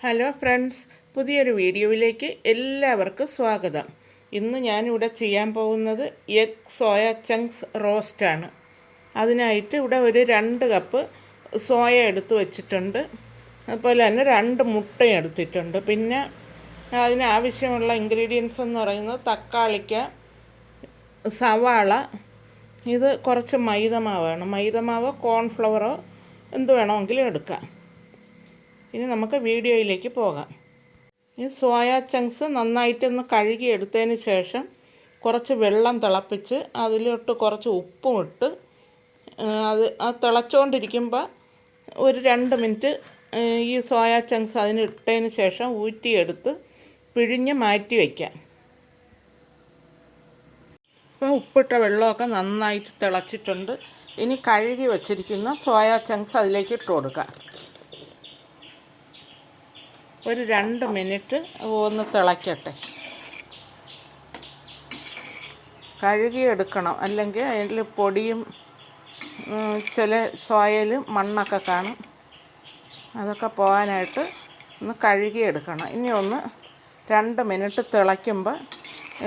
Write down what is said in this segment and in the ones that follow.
Hello friends, പുതിയൊരു വീഡിയോയിലേക്ക് എല്ലാവർക്കും സ്വാഗതം. ഇന്ന് ഞാനിവിടെ ചെയ്യാൻ പോകുന്നത് എഗ് സോയ ചങ്ക്സ് റോസ്റ്റാണ്. അതിനായിട്ട് ഇവിടെ ഒരു 2 കപ്പ് സോയ എടുത്ത് വെച്ചിട്ടുണ്ട്. അതുപോലെ തന്നെ 2 മുട്ടയും എടുത്തിട്ടുണ്ട്. പിന്നെ അതിനാവശ്യമുള്ള ഇൻഗ്രീഡിയൻസ് എന്ന് പറയുന്നത് തക്കാളിക്ക, സവാള, ഇത് കുറച്ച് മൈദമാവാണ്. മൈദമാവോ കോൺഫ്ലവറോ എന്ത് വേണമെങ്കിലും എടുക്കാം. ഇനി നമുക്ക് വീഡിയോയിലേക്ക് പോകാം. ഈ സോയ ചങ്ക്സ് നന്നായിട്ടൊന്ന് കഴുകി എടുത്തതിന് ശേഷം കുറച്ച് വെള്ളം തിളപ്പിച്ച് അതിലോട്ട് കുറച്ച് ഉപ്പും ഇട്ട് അത് തിളച്ചുകൊണ്ടിരിക്കുമ്പോൾ ഒരു 2 മിനിറ്റ് ഈ സോയ ചങ്ക്സ് അതിന് ഇട്ടതിന് ശേഷം ഊറ്റിയെടുത്ത് പിഴിഞ്ഞ് മാറ്റി വയ്ക്കാം. ഇപ്പോൾ ഉപ്പിട്ട വെള്ളമൊക്കെ നന്നായിട്ട് തിളച്ചിട്ടുണ്ട്. ഇനി കഴുകി വച്ചിരിക്കുന്ന സോയ ചങ്ക്സ് അതിലേക്ക് ഇട്ട് കൊടുക്കാം. ഒരു 2 മിനിറ്റ് ഒന്ന് തിളയ്ക്കട്ടെ. കഴുകിയെടുക്കണം, അല്ലെങ്കിൽ അതിൽ പൊടിയും ചില സോയയിൽ മണ്ണൊക്കെ കാണും. അതൊക്കെ പോകാനായിട്ട് ഒന്ന് കഴുകിയെടുക്കണം. ഇനി ഒന്ന് 2 മിനിറ്റ് തിളയ്ക്കുമ്പോൾ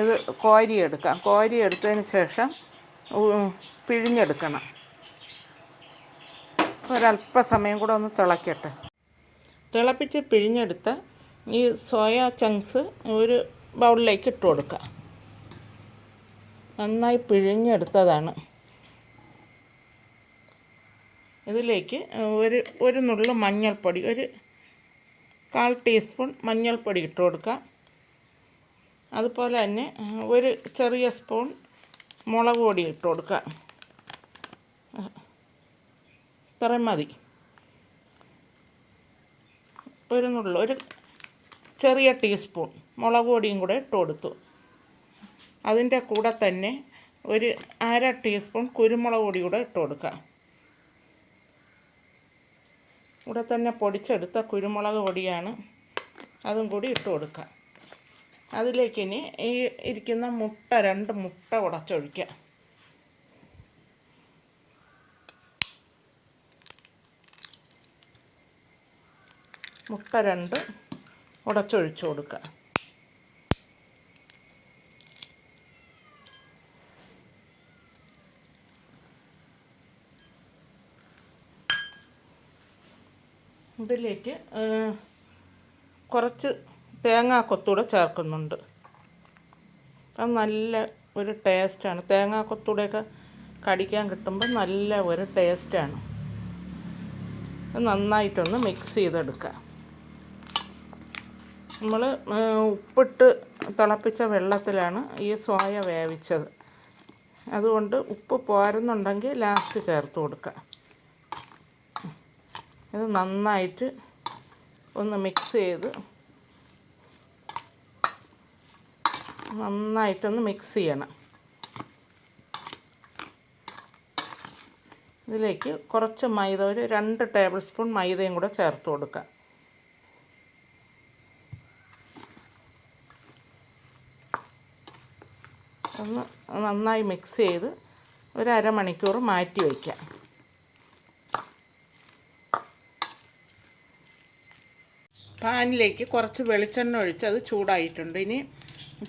ഇത് കോരിയെടുക്കാം. കോരിയെടുത്തതിന് ശേഷം പിഴിഞ്ഞെടുക്കണം. ഒരല്പസമയം കൂടെ ഒന്ന് തിളയ്ക്കട്ടെ. തിളപ്പിച്ച് പിഴിഞ്ഞെടുത്ത ഈ സോയ ചങ്ക്സ് ഒരു ബൗളിലേക്ക് ഇട്ട് കൊടുക്കുക. നന്നായി പിഴിഞ്ഞെടുത്തതാണ്. ഇതിലേക്ക് ഒരു നുള്ളു മഞ്ഞൾപ്പൊടി, ഒരു 1/4 ടീസ്പൂൺ മഞ്ഞൾപ്പൊടി ഇട്ട് കൊടുക്കുക. അതുപോലെ തന്നെ ഒരു ചെറിയ സ്പൂൺ മുളക് പൊടി ഇട്ട് കൊടുക്കുക. ഇത്രയും മതി. ഒരു ചെറിയ ടീസ്പൂൺ മുളക് പൊടിയും കൂടെ ഇട്ട് കൊടുത്തു. അതിൻ്റെ കൂടെ തന്നെ ഒരു 1/2 ടീസ്പൂൺ കുരുമുളക് പൊടി കൂടെ ഇട്ട് കൊടുക്കാം. ഇവിടെ തന്നെ പൊടിച്ചെടുത്ത കുരുമുളക് പൊടിയാണ്, അതും കൂടി ഇട്ട് കൊടുക്കാം. അതിലേക്ക് ഇനി ഈ ഇരിക്കുന്ന 2 മുട്ട ഉടച്ചൊഴിക്കാം. മുട്ട 2 ഉടച്ചൊഴിച്ച് കൊടുക്കുക. ഇതിലേക്ക് കുറച്ച് തേങ്ങാക്കൊത്തൂടെ ചേർക്കുന്നുണ്ട്. അത് നല്ല ഒരു ടേസ്റ്റാണ്. തേങ്ങാക്കൊത്തൂടെയൊക്കെ കടിക്കാൻ കിട്ടുമ്പോൾ നല്ല ഒരു ടേസ്റ്റാണ്. അത് നന്നായിട്ടൊന്ന് മിക്സ് ചെയ്തെടുക്കുക. നമ്മൾ ഉപ്പിട്ട് തിളപ്പിച്ച വെള്ളത്തിലാണ് ഈ സോയ വേവിച്ചത്. അതുകൊണ്ട് ഉപ്പ് പോരുന്നുണ്ടെങ്കിൽ ലാസ്റ്റ് ചേർത്ത് കൊടുക്കുക. ഇത് നന്നായിട്ട് ഒന്ന് മിക്സ് ചെയ്ത് നന്നായിട്ടൊന്ന് മിക്സ് ചെയ്യണം. ഇതിലേക്ക് കുറച്ച് മൈദ, ഒരു 2 ടേബിൾ സ്പൂൺ മൈദയും കൂടെ ചേർത്ത് കൊടുക്കുക. ഒന്ന് നന്നായി മിക്സ് ചെയ്ത് ഒരു അരമണിക്കൂർ മാറ്റി വയ്ക്കാം. പാനിലേക്ക് കുറച്ച് വെളിച്ചെണ്ണ ഒഴിച്ച് അത് ചൂടായിട്ടുണ്ട്. ഇനി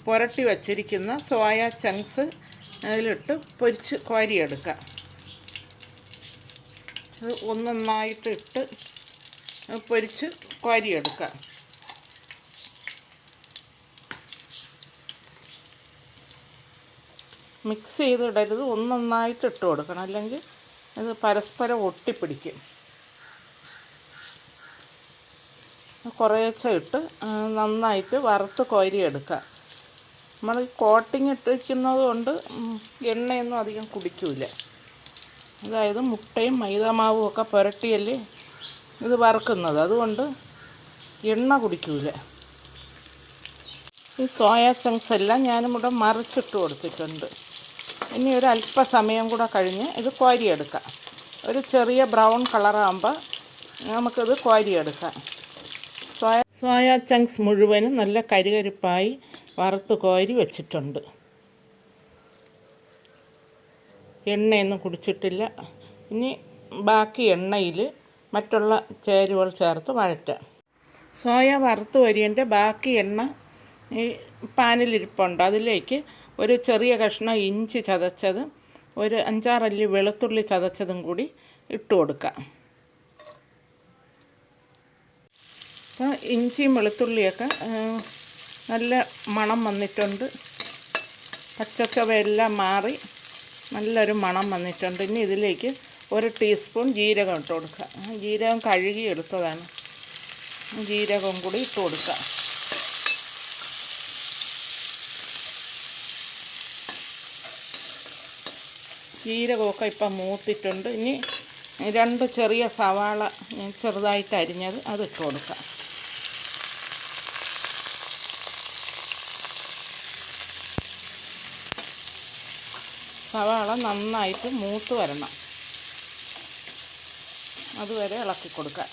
പുരട്ടി വച്ചിരിക്കുന്ന സോയ ചങ്ക്സ് അതിലിട്ട് പൊരിച്ച് കോരിയെടുക്കുക. അത് ഒന്നൊന്നായിട്ട് ഇട്ട് പൊരിച്ച് കോരിയെടുക്കുക. മിക്സ് ചെയ്തിടരുത്, ഒന്നൊന്നായിട്ട് ഇട്ട് കൊടുക്കണം, അല്ലെങ്കിൽ അത് പരസ്പരം ഒട്ടിപ്പിടിക്കും. കുറേശ്ശെ ഇട്ട് നന്നായിട്ട് വറുത്ത് കോരിയെടുക്കുക. നമ്മൾ കോട്ടിങ് ഇട്ടിരിക്കുന്നത് കൊണ്ട് എണ്ണയൊന്നും അധികം കുടിക്കില്ല. അതായത് മുട്ടയും മൈദാമാവും ഒക്കെ പുരട്ടിയല്ലേ ഇത് വറുക്കുന്നത്, അതുകൊണ്ട് എണ്ണ കുടിക്കില്ല. ഈ സോയ ചങ്ക്സ് എല്ലാം ഞാനിവിടെ മറിച്ചിട്ട് കൊടുത്തിട്ടുണ്ട്. ഇനി ഒരു അല്പസമയം കൂടെ കഴിഞ്ഞ് ഇത് കോരിയെടുക്കാം. ഒരു ചെറിയ ബ്രൗൺ കളറാകുമ്പോൾ നമുക്കിത് കോരിയെടുക്കാം. സോയ ചങ്ക്സ് മുഴുവനും നല്ല കരികരിപ്പായി വറുത്ത് കോരി വെച്ചിട്ടുണ്ട്. എണ്ണയൊന്നും കുടിച്ചിട്ടില്ല. ഇനി ബാക്കി എണ്ണയിൽ മറ്റുള്ള ചേരുവകൾ ചേർത്ത് വഴറ്റാം. സോയ വറുത്ത് വരിയതിൻ്റെ ബാക്കി എണ്ണ ഈ പാനിലിരിപ്പുണ്ട്. അതിലേക്ക് ഒരു ചെറിയ കഷ്ണം ഇഞ്ചി ചതച്ചത്, ഒരു 5-6 അല്ലി വെളുത്തുള്ളി ചതച്ചതും കൂടി ഇട്ട് കൊടുക്കാം. അപ്പോൾ ഇഞ്ചിയും വെളുത്തുള്ളിയൊക്കെ നല്ല മണം വന്നിട്ടുണ്ട്. പച്ചച്ചവയെല്ലാം മാറി നല്ലൊരു മണം വന്നിട്ടുണ്ട്. ഇനി ഇതിലേക്ക് 1 ടീസ്പൂൺ ജീരകം ഇട്ട് കൊടുക്കുക. ജീരകം കഴുകി എടുത്തതാണ്. ജീരകം കൂടി ഇട്ട് കൊടുക്കുക. ജീരകമൊക്കെ ഇപ്പം മൂത്തിട്ടുണ്ട്. ഇനി 2 ചെറിയ സവാള ചെറുതായിട്ട് അരിഞ്ഞത് അതിട്ട് കൊടുക്കാം. സവാള നന്നായിട്ട് മൂത്ത് വരണം, അതുവരെ ഇളക്കി കൊടുക്കാം.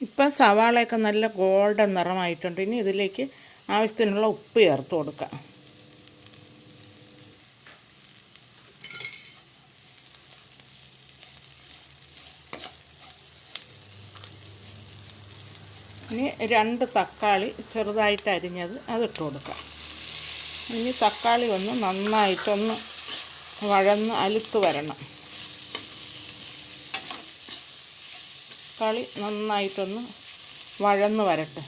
ഇപ്പം സവാളയൊക്കെ നല്ല ഗോൾഡൻ നിറമായിട്ടുണ്ട്. ഇനി ഇതിലേക്ക് ആവശ്യത്തിനുള്ള ഉപ്പ് ചേർത്ത് കൊടുക്കാം. ഇനി 2 തക്കാളി ചെറുതായിട്ട് അരിഞ്ഞത് അതിട്ട് കൊടുക്കാം. ഇനി തക്കാളി ഒന്ന് നന്നായിട്ടൊന്ന് വഴന്ന് അലുത്ത് വരണം. തക്കാളി നന്നായിട്ടൊന്ന് വഴന്ന് വരട്ടെ.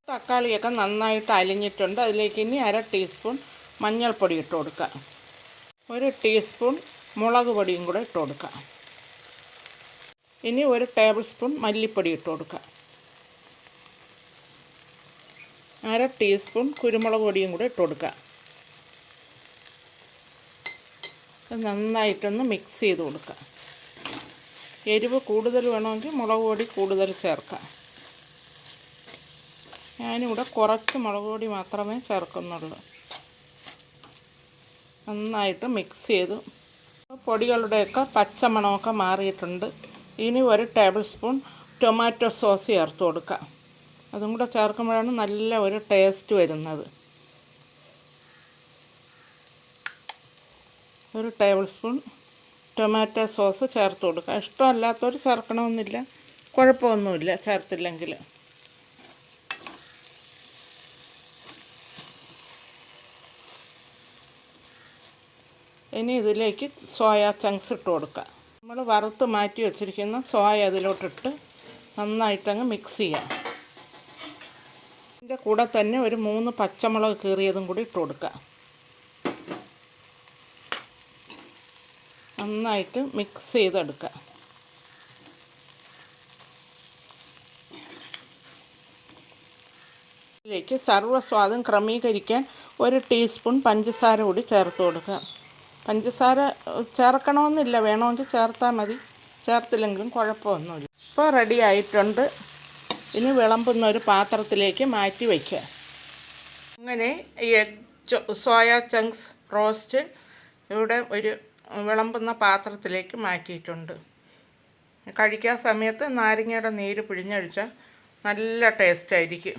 തക്കാളിയൊക്കെ നന്നായിട്ട് അലിഞ്ഞിട്ടുണ്ട്. അതിലേക്ക് ഇനി 1/2 ടീസ്പൂൺ മഞ്ഞൾപ്പൊടി ഇട്ട് കൊടുക്കാം. 1 ടീസ്പൂൺ മുളക് പൊടിയും കൂടെ ഇട്ട് കൊടുക്കാം. ഇനി 1 ടേബിൾ സ്പൂൺ മല്ലിപ്പൊടി ഇട്ട് കൊടുക്കാം. 1/2 ടീസ്പൂൺ കുരുമുളക് പൊടിയും കൂടെ ഇട്ട് കൊടുക്കാം. നന്നായിട്ടൊന്ന് മിക്സ് ചെയ്ത് കൊടുക്കാം. എരിവ് കൂടുതൽ വേണമെങ്കിൽ മുളക് പൊടി കൂടുതൽ ചേർക്കാം. ഞാനിവിടെ കുറച്ച് മുളക് പൊടി മാത്രമേ ചേർക്കുന്നുള്ളൂ. നന്നായിട്ട് മിക്സ് ചെയ്തു. പൊടികളുടെയൊക്കെ പച്ചമണമൊക്കെ മാറിയിട്ടുണ്ട്. ഇനി 1 ടേബിൾ സ്പൂൺ ടൊമാറ്റോ സോസ് ചേർത്ത് കൊടുക്കാം. അതും കൂടെ ചേർക്കുമ്പോഴാണ് നല്ല ഒരു ടേസ്റ്റ് വരുന്നത്. 1 ടേബിൾ സ്പൂൺ ടൊമാറ്റോ സോസ് ചേർത്ത് കൊടുക്കുക. ഇഷ്ടമല്ലാത്തവർ ചേർക്കണമെന്നില്ല, കുഴപ്പമൊന്നുമില്ല ചേർത്തില്ലെങ്കിൽ. ഇനി ഇതിലേക്ക് സോയ ചങ്ക്സ് ഇട്ട് കൊടുക്കുക. നമ്മൾ വറുത്ത് മാറ്റി വെച്ചിരിക്കുന്ന സോയ അതിലോട്ടിട്ട് നന്നായിട്ടങ്ങ് മിക്സ് ചെയ്യാം. ഇതിൻ്റെ കൂടെ തന്നെ ഒരു 3 പച്ചമുളക് കീറിയതും കൂടി ഇട്ട് കൊടുക്കുക. നന്നായിട്ട് മിക്സ് ചെയ്തെടുക്കുക. ഇതിലേക്ക് സർവ്വസ്വാദം ക്രമീകരിക്കാൻ 1 ടീസ്പൂൺ പഞ്ചസാര കൂടി ചേർത്ത് കൊടുക്കുക. പഞ്ചസാര ചേർക്കണമെന്നില്ല, വേണമെങ്കിൽ ചേർത്താൽ മതി, ചേർത്തില്ലെങ്കിലും കുഴപ്പമൊന്നുമില്ല. ഇപ്പോൾ റെഡി ആയിട്ടുണ്ട്. ഇനി വിളമ്പുന്ന ഒരു പാത്രത്തിലേക്ക് മാറ്റി വയ്ക്കുക. അങ്ങനെ സോയ ചങ്ക്സ് റോസ്റ്റ് ഇവിടെ ഒരു വിളമ്പുന്ന പാത്രത്തിലേക്ക് മാറ്റിയിട്ടുണ്ട്. കഴിക്കാൻ സമയത്ത് നാരങ്ങയുടെ നീര് പിഴിഞ്ഞൊഴിച്ചാൽ നല്ല ടേസ്റ്റായിരിക്കും.